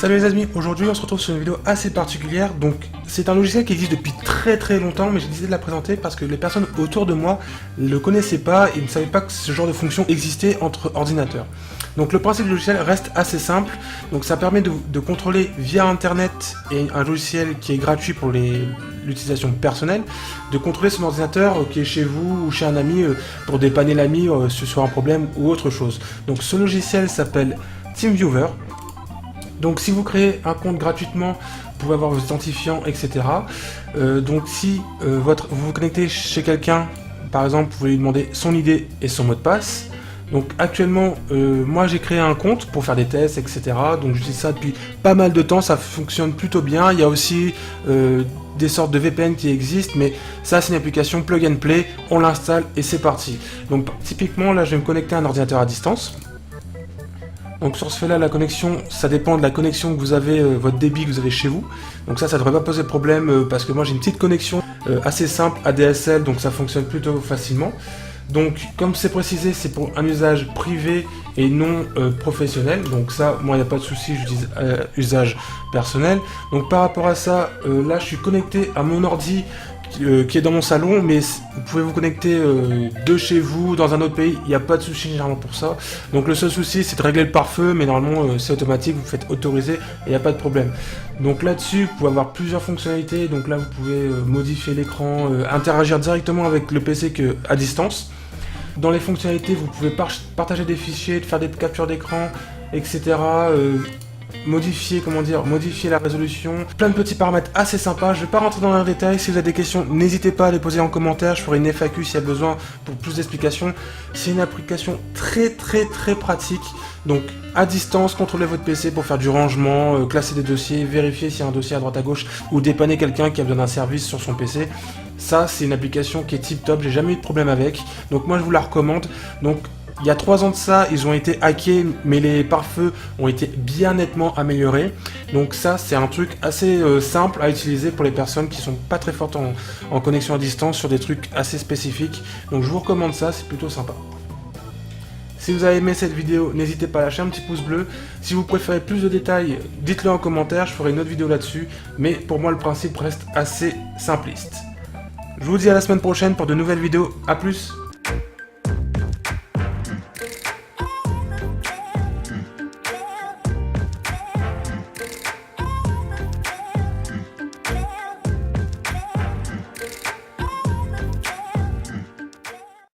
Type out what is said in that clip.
Salut les amis, aujourd'hui on se retrouve sur une vidéo assez particulière. Donc c'est un logiciel qui existe depuis très longtemps, mais j'ai décidé de la présenter parce que les personnes autour de moi ne le connaissaient pas et ne savaient pas que ce genre de fonction existait entre ordinateurs. Donc le principe du logiciel reste assez simple, donc ça permet de contrôler via internet et un logiciel qui est gratuit pour l'utilisation personnelle, de contrôler son ordinateur qui est chez vous ou chez un ami pour dépanner l'ami sur un problème ou autre chose. Donc ce logiciel s'appelle TeamViewer. Donc si vous créez un compte gratuitement, vous pouvez avoir vos identifiants, etc. Donc si vous vous connectez chez quelqu'un, par exemple, vous pouvez lui demander son ID et son mot de passe. Donc actuellement, moi j'ai créé un compte pour faire des tests, etc. Donc j'utilise ça depuis pas mal de temps, ça fonctionne plutôt bien. Il y a aussi des sortes de VPN qui existent, mais ça c'est une application plug and play, on l'installe et c'est parti. Donc typiquement là je vais me connecter à un ordinateur à distance. Donc sur ce fait là, la connexion, ça dépend de la connexion que vous avez, votre débit que vous avez chez vous. Donc ça devrait pas poser problème parce que moi j'ai une petite connexion assez simple ADSL, donc ça fonctionne plutôt facilement. Donc comme c'est précisé, c'est pour un usage privé et non professionnel. Donc ça, moi il n'y a pas de souci, j'utilise usage personnel. Donc par rapport à ça, là je suis connecté à mon ordi qui est dans mon salon, mais vous pouvez vous connecter de chez vous dans un autre pays, il n'y a pas de souci généralement pour ça. Donc le seul souci c'est de régler le pare-feu, mais normalement c'est automatique, vous faites autoriser et il n'y a pas de problème. Donc là-dessus vous pouvez avoir plusieurs fonctionnalités, donc là vous pouvez modifier l'écran, interagir directement avec le PC à distance. Dans les fonctionnalités vous pouvez partager des fichiers, faire des captures d'écran, etc. Modifier la résolution, plein de petits paramètres assez sympas. Je vais pas rentrer dans les détails, si vous avez des questions n'hésitez pas à les poser en commentaire, je ferai une FAQ s'il y a besoin pour plus d'explications. C'est une application très pratique, donc à distance, contrôlez votre PC pour faire du rangement, classer des dossiers, vérifier s'il y a un dossier à droite à gauche ou dépanner quelqu'un qui a besoin d'un service sur son PC. Ça c'est une application qui est tip top, j'ai jamais eu de problème avec, donc moi je vous la recommande. Donc il y a 3 ans de ça, ils ont été hackés, mais les pare-feux ont été bien nettement améliorés. Donc ça, c'est un truc assez simple à utiliser pour les personnes qui sont pas très fortes en connexion à distance sur des trucs assez spécifiques. Donc je vous recommande ça, c'est plutôt sympa. Si vous avez aimé cette vidéo, n'hésitez pas à lâcher un petit pouce bleu. Si vous préférez plus de détails, dites-le en commentaire, je ferai une autre vidéo là-dessus. Mais pour moi, le principe reste assez simpliste. Je vous dis à la semaine prochaine pour de nouvelles vidéos. A plus!